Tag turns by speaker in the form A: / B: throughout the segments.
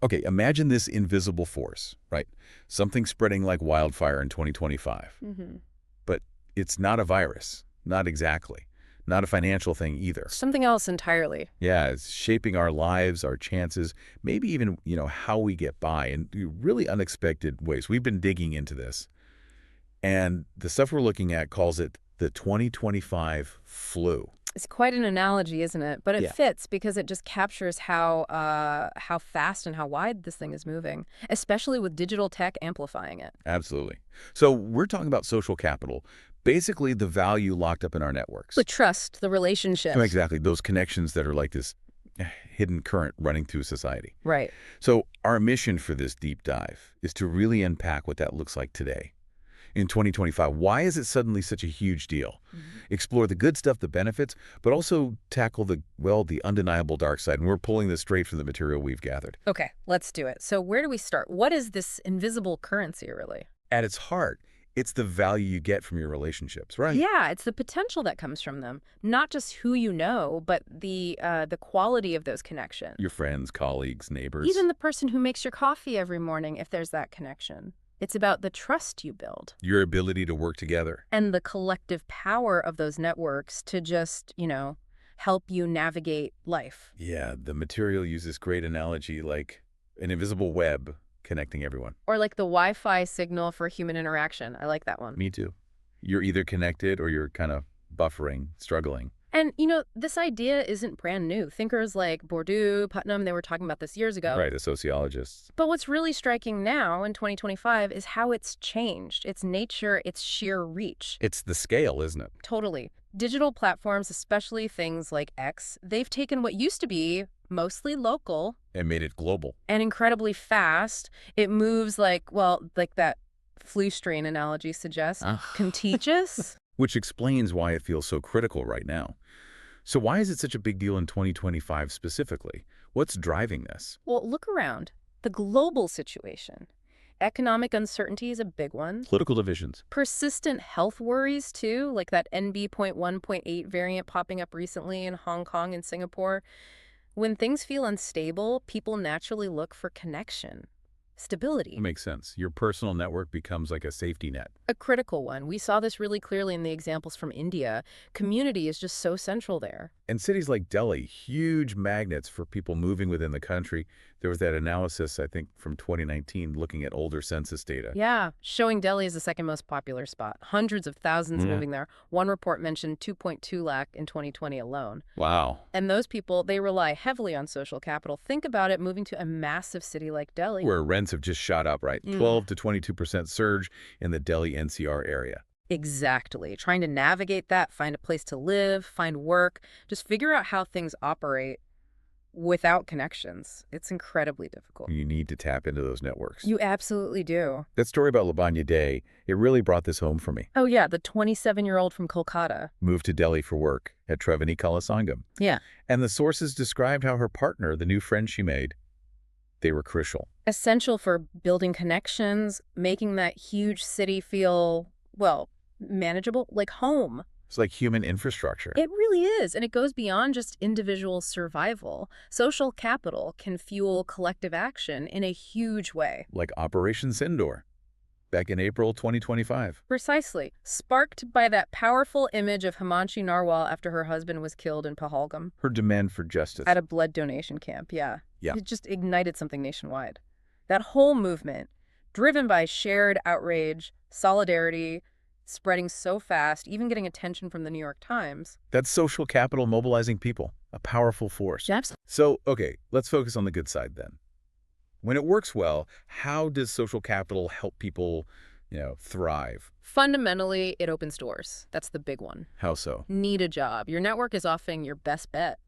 A: Okay, imagine this invisible force, right? Something spreading like wildfire in 2025.
B: Hmm.
A: But it's not a virus. Not exactly. Not a financial thing either.
B: Something else entirely.
A: Yeah, it's shaping our lives, our chances, maybe even, how we get by in really unexpected ways. We've been digging into this. And the stuff we're looking at calls it the 2025 flu.
B: It's quite an analogy, isn't it? But it
A: Yeah,
B: fits because it just captures how fast and how wide this thing is moving, especially with digital tech amplifying it.
A: absolutely. So we're talking about social capital, basically the value locked up in our networks.
B: The trust, the
A: Oh,
B: relationships.
A: exactly, those connections that are like this hidden current running through society.
B: Right.
A: So our mission for this deep dive is to really unpack what that looks like today. In 2025, why is it suddenly such a huge deal?
B: Mhm.
A: Explore the good stuff, the benefits, but also tackle the undeniable dark side. And we're pulling this straight from the material we've gathered.
B: Okay, let's do it. So where do we start? What is this invisible currency, really?
A: At its heart, it's the value you get from your relationships, right?
B: Yeah, it's the potential that comes from them, not just who you know, but the quality of those connections.
A: Your friends, colleagues, neighbors.
B: Even the person who makes your coffee every morning, if there's that connection. It's about the trust you build
A: Your ability to work together.
B: and the collective power of those networks to just, help you navigate life.
A: Yeah, the material uses great analogy like an invisible web connecting everyone.
B: Or like the Wi-Fi signal for human interaction. I like that one.
A: Me too. You're either connected or you're kind of buffering, struggling.
B: And, this idea isn't brand new. Thinkers like Bourdieu, Putnam, they were talking about this years ago.
A: Right, the sociologists.
B: But what's really striking now in 2025 is how it's changed, its nature, its sheer reach.
A: It's the scale, isn't it?
B: Totally. Digital platforms, especially things like X, they've taken what used to be mostly local
A: And made it global.
B: and incredibly fast. It moves like that flu strain analogy suggests,
A: Ah.
B: contagious.
A: Which explains why it feels so critical right now. So why is it such a big deal in 2025 specifically? What's driving this?
B: Well, look around. The global situation. Economic uncertainty is a big one.
A: Political divisions.
B: Persistent health worries, too, like that NB.1.8 variant popping up recently in Hong Kong and Singapore. When things feel unstable, people naturally look for connection, stability.
A: It makes sense. Your personal network becomes like a safety net.
B: A critical one. We saw this really clearly in the examples from India. Community is just so central there.
A: And cities like Delhi, huge magnets for people moving within the country. There was that analysis, I think, from 2019 looking at older census data.
B: Yeah, showing Delhi is the second most popular spot. Hundreds of thousands
A: Yeah.
B: moving there. One report mentioned 2.2 lakh in 2020 alone.
A: Wow.
B: And those people, they rely heavily on social capital. Think about it moving to a massive city like Delhi.
A: Where rents have just shot up, right? 12 to 22% surge in the Delhi NCR area.
B: Exactly. Trying to navigate that, find a place to live, find work, just figure out how things operate without connections. It's incredibly difficult.
A: You need to tap into those networks.
B: You absolutely do.
A: That story about Labanya Day, it really brought this home for me.
B: Oh, yeah, the 27-year-old from Kolkata.
A: Moved to Delhi for work at Triveni Kalasangam.
B: Yeah.
A: And the sources described how her partner, the new friend she made, they were crucial.
B: Essential for building connections, making that huge city feel, well, manageable, like home.
A: It's like human infrastructure.
B: It really is, and it goes beyond just individual survival. Social capital can fuel collective action in a huge way.
A: Like Operation Sindoor, back in April 2025.
B: Precisely. Sparked by that powerful image of Himanshi Narwal after her husband was killed in Pahalgam.
A: Her demand for justice.
B: At a blood donation camp, yeah.
A: Yeah.
B: It just ignited something nationwide. That whole movement, driven by shared outrage, solidarity, spreading so fast, even getting attention from the New York Times.
A: That's social capital mobilizing people, a powerful force.
B: Absolutely.
A: So, okay, let's focus on the good side then. When it works well, how does social capital help people, thrive?
B: Fundamentally, it opens doors. That's the big one.
A: How so?
B: Need a job. Your network is often your best bet.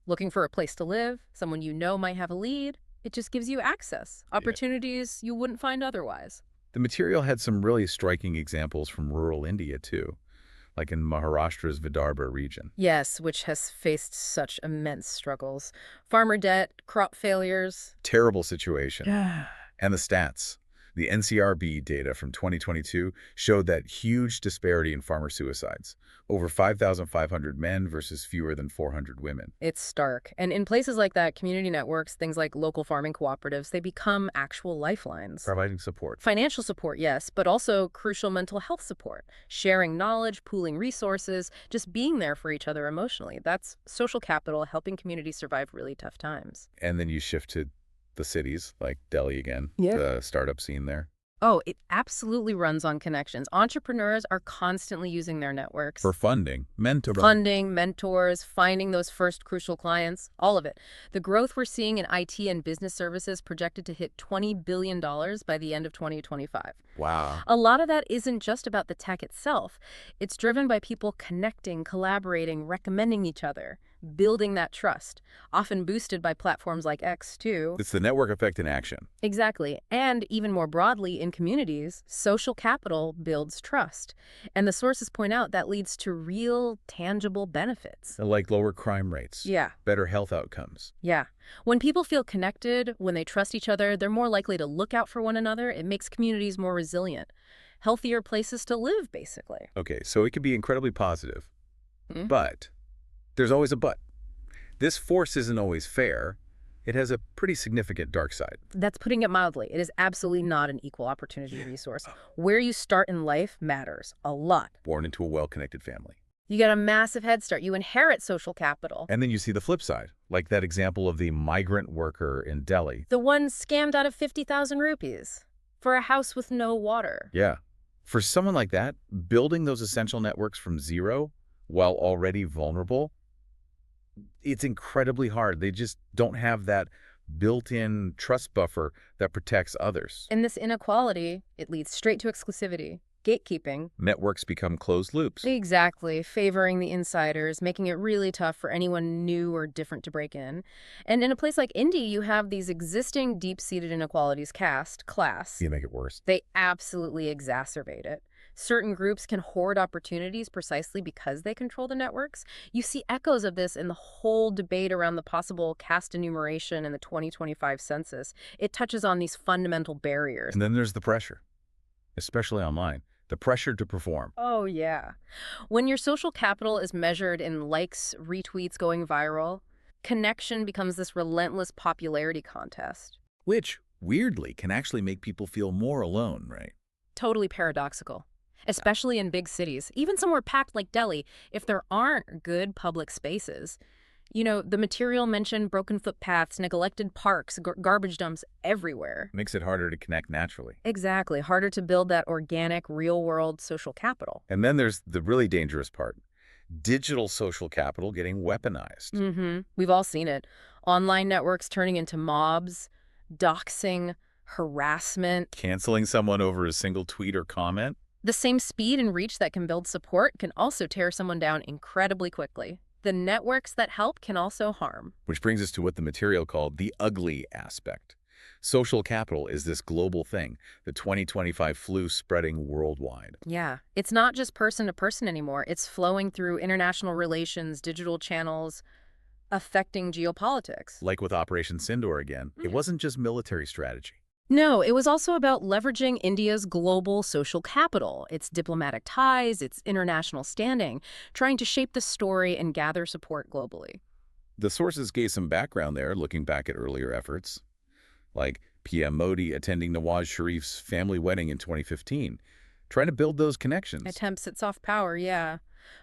B: Looking for a place to live, someone you know might have a lead, it just gives you access, opportunities you wouldn't find otherwise.
A: The material had some really striking examples from rural India, too, like in Maharashtra's Vidarbha region.
B: Yes, which has faced such immense struggles. Farmer debt, crop failures.
A: Terrible situation.
B: Yeah.
A: And the stats. The NCRB data from 2022 showed that huge disparity in farmer suicides, over 5,500 men versus fewer than 400 women.
B: It's stark. And in places like that, community networks, things like local farming cooperatives, they become actual lifelines.
A: Providing support.
B: Financial support, yes, but also crucial mental health support. Sharing knowledge, pooling resources, just being there for each other emotionally. That's social capital helping communities survive really tough times.
A: And then you shift to the cities, like Delhi again,
B: Yeah.
A: the startup scene there.
B: Oh, it absolutely runs on connections. Entrepreneurs are constantly using their networks.
A: For funding,
B: Funding, mentors, finding those first crucial clients, all of it. The growth we're seeing in IT and business services projected to hit $20 billion by the end of 2025.
A: Wow.
B: A lot of that isn't just about the tech itself. It's driven by people connecting, collaborating, recommending each other, building that trust, often boosted by platforms like X, too.
A: It's the network effect in action.
B: Exactly. And even more broadly, in communities, social capital builds trust. And the sources point out that leads to real, tangible benefits.
A: Like lower crime rates.
B: Yeah.
A: Better health outcomes.
B: Yeah. When people feel connected, when they trust each other, they're more likely to look out for one another. It makes communities more resilient. Healthier places to live, basically.
A: Okay, so it can be incredibly positive.
B: Hmm?
A: But there's always a but. This force isn't always fair. It has a pretty significant dark side.
B: That's putting it mildly. It is absolutely not an equal opportunity resource. Where you start in life matters a lot.
A: Born into a well-connected family.
B: You get a massive head start. You inherit social capital.
A: And then you see the flip side, like that example of the migrant worker in Delhi.
B: The one scammed out of 50,000 rupees for a house with no water.
A: Yeah. For someone like that, building those essential networks from zero while already vulnerable, it's incredibly hard. They just don't have that built-in trust buffer that protects others.
B: And this inequality, it leads straight to exclusivity, gatekeeping.
A: Networks become closed loops.
B: Exactly, favoring the insiders, making it really tough for anyone new or different to break in. And in a place like India, you have these existing deep-seated inequalities, caste, class.
A: You make it worse.
B: They absolutely exacerbate it. Certain groups can hoard opportunities precisely because they control the networks. You see echoes of this in the whole debate around the possible caste enumeration in the 2025 census. It touches on these fundamental barriers.
A: And then there's the pressure, especially online. The pressure to perform.
B: Oh, yeah. When your social capital is measured in likes, retweets going viral, connection becomes this relentless popularity contest.
A: Which, weirdly, can actually make people feel more alone, right?
B: Totally paradoxical. Especially in big cities, even somewhere packed like Delhi, if there aren't good public spaces. You know, the material mentioned broken footpaths, neglected parks, garbage dumps everywhere.
A: Makes it harder to connect naturally.
B: Exactly. Harder to build that organic, real-world social capital.
A: And then there's the really dangerous part. Digital social capital getting weaponized.
B: Mm-hmm. We've all seen it. Online networks turning into mobs, doxing, harassment.
A: Canceling someone over a single tweet or comment.
B: The same speed and reach that can build support can also tear someone down incredibly quickly. The networks that help can also harm.
A: Which brings us to what the material called the ugly aspect. Social capital is this global thing, the 2025 flu spreading worldwide.
B: Yeah, it's not just person to person anymore. It's flowing through international relations, digital channels, affecting geopolitics.
A: Like with Operation Sindoor again, it wasn't just military strategy.
B: No, it was also about leveraging India's global social capital, its diplomatic ties, its international standing, trying to shape the story and gather support globally.
A: The sources gave some background there, looking back at earlier efforts, like PM Modi attending Nawaz Sharif's family wedding in 2015, trying to build those connections.
B: Attempts at soft power, yeah.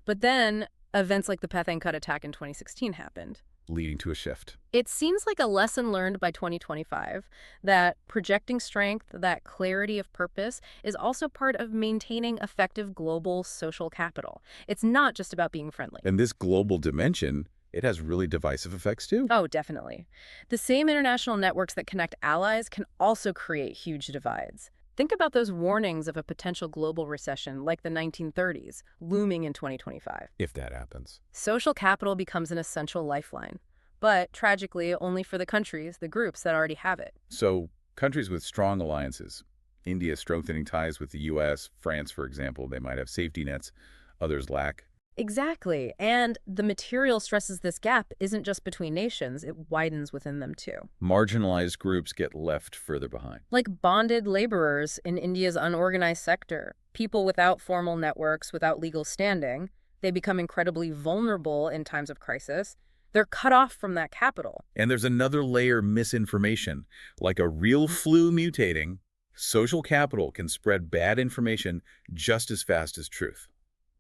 B: But then events like the Pathankot attack in 2016 happened.
A: Leading to a shift.
B: It seems like a lesson learned by 2025 that projecting strength, that clarity of purpose, is also part of maintaining effective global social capital. It's not just about being friendly.
A: And this global dimension, it has really divisive effects too.
B: Oh, definitely. The same international networks that connect allies can also create huge divides. Think about those warnings of a potential global recession like the 1930s, looming in 2025.
A: If that happens.
B: Social capital becomes an essential lifeline. But, tragically, only for the countries, the groups that already have it.
A: So, countries with strong alliances, India strengthening ties with the U.S., France, for example, they might have safety nets, others lack.
B: Exactly. And the material stresses this gap isn't just between nations, it widens within them too.
A: Marginalized groups get left further behind.
B: Like bonded laborers in India's unorganized sector, people without formal networks, without legal standing, they become incredibly vulnerable in times of crisis. They're cut off from that capital.
A: And there's another layer: misinformation. Like a real flu mutating, social capital can spread bad information just as fast as truth.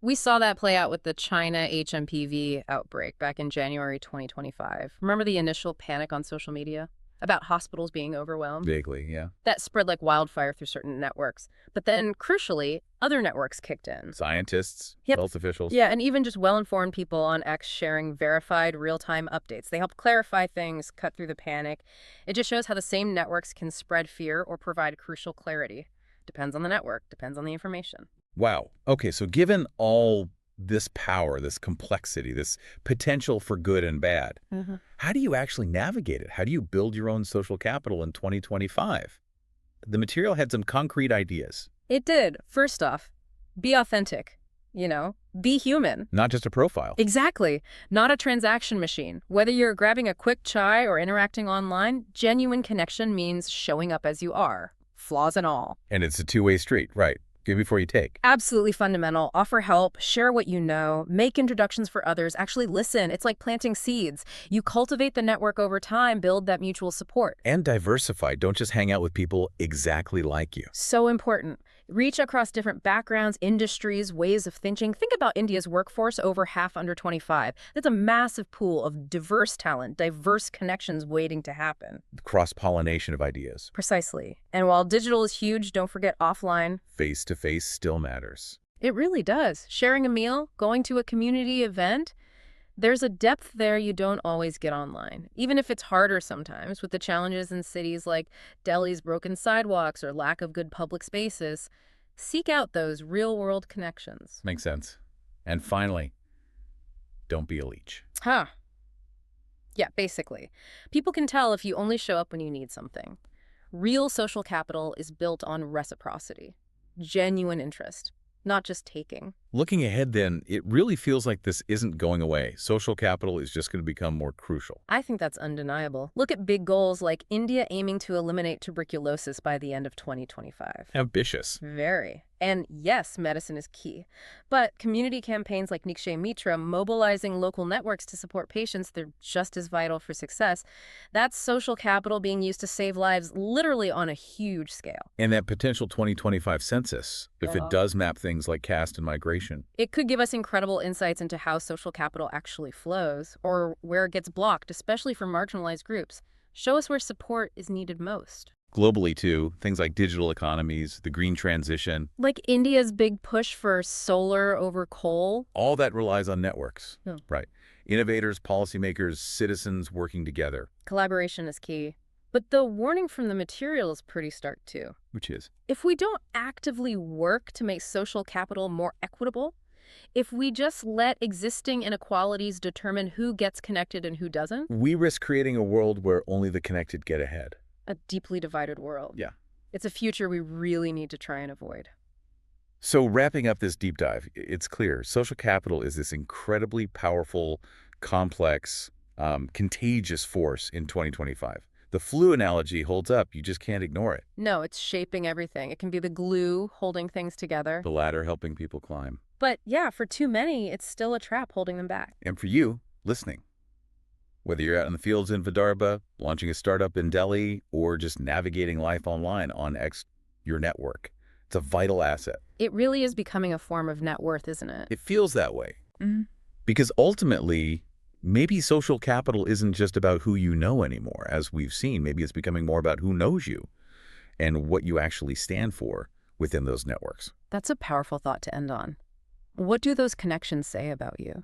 B: We saw that play out with the China HMPV outbreak back in January 2025. Remember the initial panic on social media about hospitals being overwhelmed?
A: Vaguely, yeah.
B: That spread like wildfire through certain networks. But then, crucially, other networks kicked in.
A: Scientists,
B: Yep.
A: health officials.
B: Yeah, and even just well-informed people on X sharing verified real-time updates. They help clarify things, cut through the panic. It just shows how the same networks can spread fear or provide crucial clarity. Depends on the network, depends on the information.
A: Wow. Okay, so given all this power, this complexity, this potential for good and bad, how do you actually navigate it? How do you build your own social capital in 2025? The material had some concrete ideas.
B: It did. First off, be authentic. Be human.
A: Not just a profile.
B: Exactly. Not a transaction machine. Whether you're grabbing a quick chai or interacting online, genuine connection means showing up as you are, flaws and all.
A: And it's a two-way street, right? Give before you take.
B: Absolutely fundamental. Offer help, share what you know, make introductions for others, actually listen. It's like planting seeds. You cultivate the network over time, build that mutual support.
A: And diversify. Don't just hang out with people exactly like you.
B: So important. Reach across different backgrounds, industries, ways of thinking. Think about India's workforce, over half under 25. That's a massive pool of diverse talent, diverse connections waiting to happen.
A: Cross-pollination of ideas.
B: Precisely. And while digital is huge, don't forget offline.
A: Face-to-face still matters.
B: It really does. Sharing a meal, going to a community event, there's a depth there you don't always get online, even if it's harder sometimes with the challenges in cities like Delhi's broken sidewalks or lack of good public spaces. Seek out those real-world connections.
A: Makes sense. And finally, don't be a leech.
B: Huh. Yeah, basically. People can tell if you only show up when you need something. Real social capital is built on reciprocity, genuine interest, not just taking.
A: Looking ahead then, it really feels like this isn't going away. Social capital is just going to become more crucial.
B: I think that's undeniable. Look at big goals like India aiming to eliminate tuberculosis by the end of 2025.
A: Ambitious.
B: Very. And yes, medicine is key. But community campaigns like Nikshay Mitra, mobilizing local networks to support patients, they're just as vital for success. That's social capital being used to save lives literally on a huge scale.
A: And that potential 2025 census, if it does map things like caste and migration.
B: It could give us incredible insights into how social capital actually flows, or where it gets blocked, especially for marginalized groups. Show us where support is needed most.
A: Globally, too, things like digital economies, the green transition.
B: Like India's big push for solar over coal.
A: All that relies on networks.
B: Yeah.
A: Right. Innovators, policymakers, citizens working together.
B: Collaboration is key. But the warning from the material is pretty stark, too.
A: Which is?
B: If we don't actively work to make social capital more equitable, if we just let existing inequalities determine who gets connected and who doesn't,
A: we risk creating a world where only the connected get ahead.
B: a deeply divided world.
A: Yeah.
B: It's a future we really need to try and avoid.
A: So wrapping up this deep dive, it's clear social capital is this incredibly powerful, complex, contagious force in 2025. The flu analogy holds up. You just can't ignore it.
B: No, it's shaping everything. It can be the glue holding things together.
A: The ladder helping people climb.
B: But yeah, for too many, it's still a trap holding them back.
A: And for you, listening, whether you're out in the fields in Vidarbha, launching a startup in Delhi, or just navigating life online on your network, it's a vital asset.
B: It really is becoming a form of net worth, isn't it?
A: It feels that way. Because ultimately, maybe social capital isn't just about who you know anymore, as we've seen. Maybe it's becoming more about who knows you and what you actually stand for within those networks.
B: That's a powerful thought to end on. What do those connections say about you?